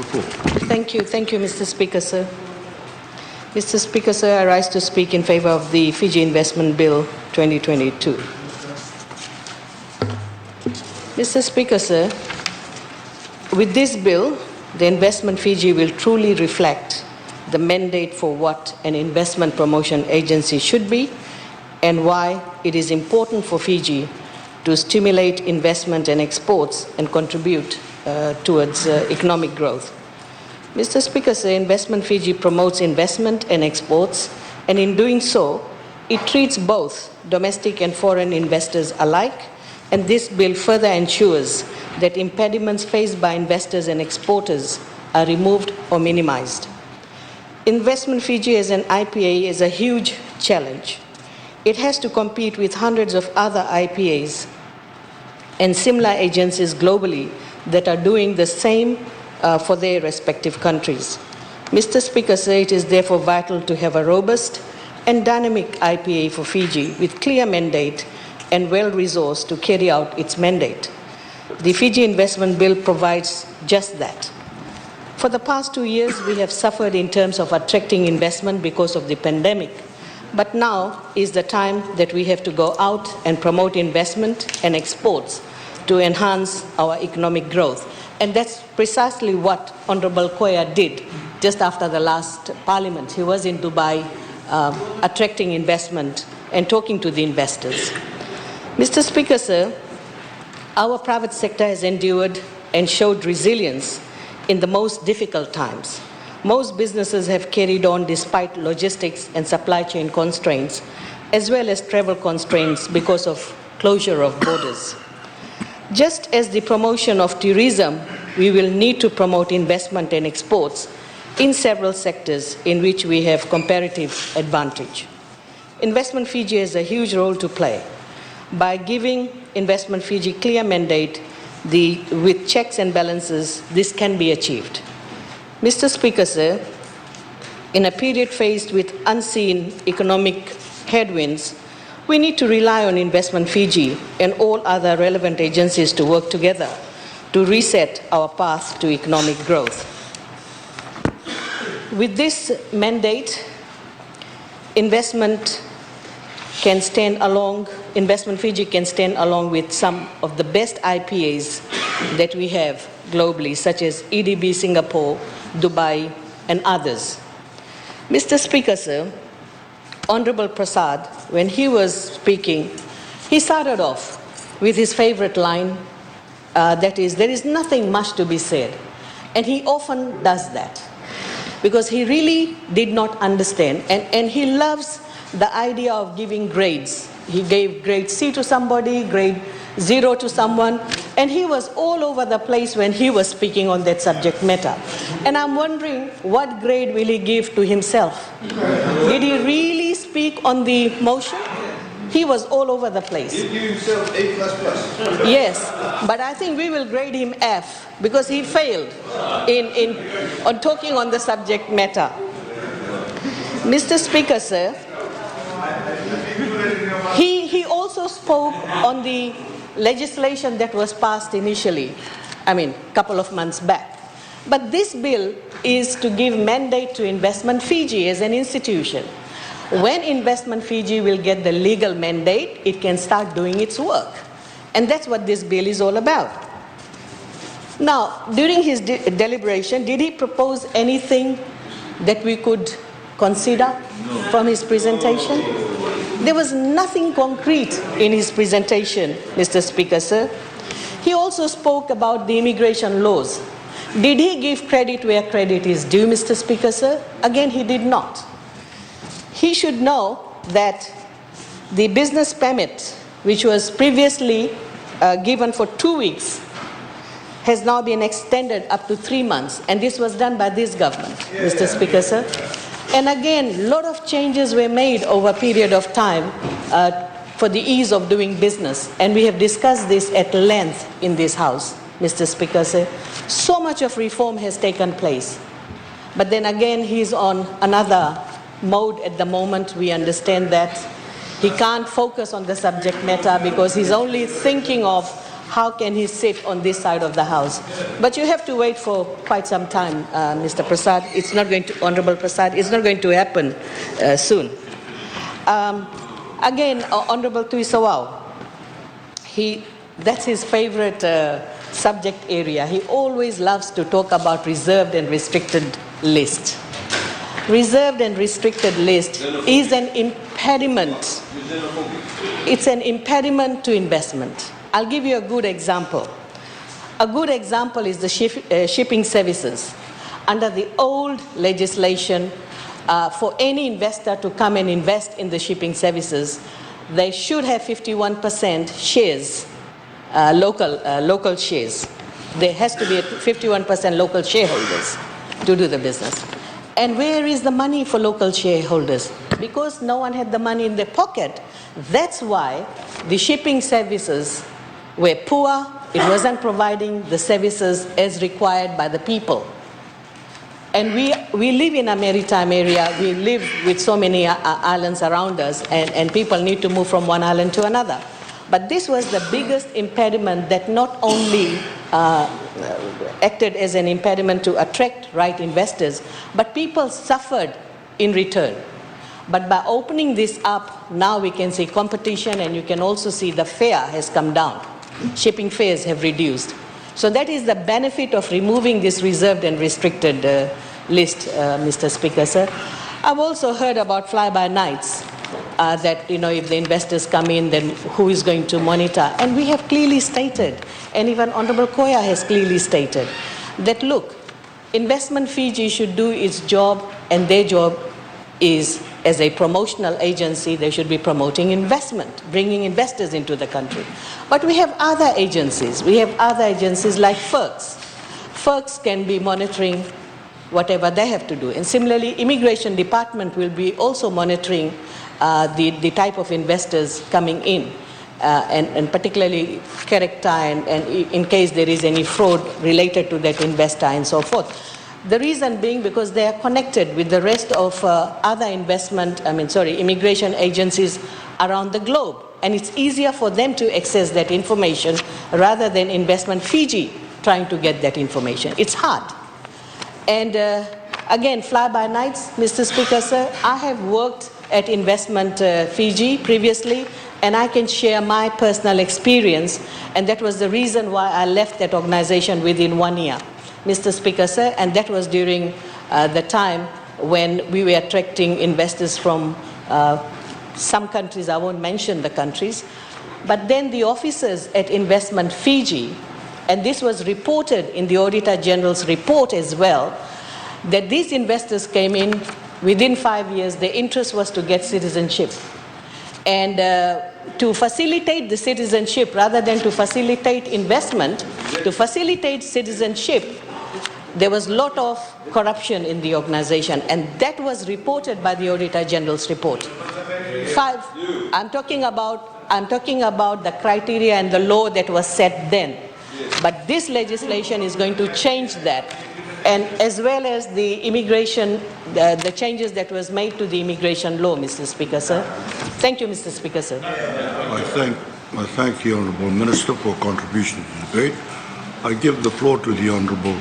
Thank you, Mr. Speaker, sir. Mr. Speaker, sir, I rise to speak in favor of the Fiji Investment Bill 2022. Mr. Speaker, sir, with this bill, the Investment Fiji will truly reflect the mandate for what an investment promotion agency should be and why it is important for Fiji to stimulate investment and exports and contribute towards economic growth. Mr. Speaker, sir, Investment Fiji promotes investment and exports, and in doing so, it treats both domestic and foreign investors alike, and this bill further ensures that impediments faced by investors and exporters are removed or minimized. Investment Fiji as an IPA is a huge challenge. It has to compete with hundreds of other IPAs and similar agencies globally that are doing the same for their respective countries. Mr. Speaker, sir, it is therefore vital to have a robust and dynamic IPA for Fiji with clear mandate and well-resourced to carry out its mandate. The Fiji Investment Bill provides just that. For the past 2 years, we have suffered in terms of attracting investment because of the pandemic. But now is the time that we have to go out and promote investment and exports to enhance our economic growth. And that's precisely what Honorable Koya did just after the last Parliament. He was in Dubai attracting investment and talking to the investors. Mr. Speaker, sir, our private sector has endured and showed resilience in the most difficult times. Most businesses have carried on despite logistics and supply chain constraints, as well as travel constraints because of closure of borders. Just as the promotion of tourism, we will need to promote investment and exports in several sectors in which we have comparative advantage. Investment Fiji has a huge role to play. By giving Investment Fiji clear mandate with checks and balances, this can be achieved. Mr. Speaker, sir, in a period faced with unseen economic headwinds, we need to rely on Investment Fiji and all other relevant agencies to work together to reset our path to economic growth. With this mandate, Investment Fiji can stand along with some of the best IPAs that we have globally, such as EDB Singapore, Dubai, and others. Mr. Speaker, sir, Honorable Prasad, when he was speaking, he started off with his favorite line, that is, there is nothing much to be said. And he often does that because he really did not understand, and he loves the idea of giving grades. He gave grade C to somebody, grade 0 to someone, and he was all over the place when he was speaking on that subject matter. And I'm wondering, what grade will he give to himself? Did he really speak on the motion? He was all over the place. He gave himself A++. Yes, but I think we will grade him F because he failed on talking on the subject matter. Mr. Speaker, sir, he also spoke on the legislation that was passed initially, a couple of months back. But this bill is to give mandate to Investment Fiji as an institution. When Investment Fiji will get the legal mandate, it can start doing its work. And that's what this bill is all about. Now, during his deliberation, did he propose anything that we could consider from his presentation? There was nothing concrete in his presentation, Mr. Speaker, sir. He also spoke about the immigration laws. Did he give credit where credit is due, Mr. Speaker, sir? Again, he did not. He should know that the business permit, which was previously given for 2 weeks, has now been extended up to 3 months, and this was done by this government, Mr. Speaker, sir. And again, a lot of changes were made over a period of time for the ease of doing business, and we have discussed this at length in this House, Mr. Speaker, sir. So much of reform has taken place. But then again, he's on another mode at the moment. We understand that he can't focus on the subject matter because he's only thinking of how can he sit on this side of the House? But you have to wait for quite some time, Mr. Prasad. It's not going to, Honorable Prasad, it's not going to happen soon. Again, Honorable Tuisawao, that's his favorite subject area. He always loves to talk about reserved and restricted list. Reserved and restricted list is an impediment. It's an impediment to investment. I'll give you a good example. A good example is the shipping services. Under the old legislation, for any investor to come and invest in the shipping services, they should have 51% shares, local shares. There has to be 51% local shareholders to do the business. And where is the money for local shareholders? Because no one had the money in their pocket. That's why the shipping services were poor. It wasn't providing the services as required by the people. And we live in a maritime area. We live with so many islands around us, and people need to move from one island to another. But this was the biggest impediment that not only acted as an impediment to attract right investors, but people suffered in return. But by opening this up, now we can see competition, and you can also see the fare has come down. Shipping fares have reduced. So that is the benefit of removing this reserved and restricted list, Mr. Speaker, sir. I've also heard about fly-by-nights, that, if the investors come in, then who is going to monitor? And we have clearly stated, and even Honorable Koya has clearly stated, that look, Investment Fiji should do its job, and their job is, as a promotional agency, they should be promoting investment, bringing investors into the country. But we have other agencies. We have other agencies like FERCs. FERCs can be monitoring whatever they have to do. And similarly, Immigration Department will be also monitoring the type of investors coming in, and particularly character, and in case there is any fraud related to that investor and so forth. The reason being because they are connected with the rest of other immigration agencies around the globe. And it's easier for them to access that information rather than Investment Fiji trying to get that information. It's hard. And again, fly-by-nights, Mr. Speaker, sir, I have worked at Investment Fiji previously, and I can share my personal experience, and that was the reason why I left that organization within 1 year. Mr. Speaker, sir, and that was during the time when we were attracting investors from some countries. I won't mention the countries. But then the officers at Investment Fiji, and this was reported in the Auditor General's report as well, that these investors came in within 5 years. Their interest was to get citizenship. And to facilitate the citizenship, rather than to facilitate investment, to facilitate citizenship, there was a lot of corruption in the organization, and that was reported by the Auditor General's report. I'm talking about the criteria and the law that was set then. But this legislation is going to change that, and as well as the immigration, the changes that was made to the immigration law, Mr. Speaker, sir. Thank you, Mr. Speaker, sir. I thank the Honourable Minister for contribution to the debate. I give the floor to the Honourable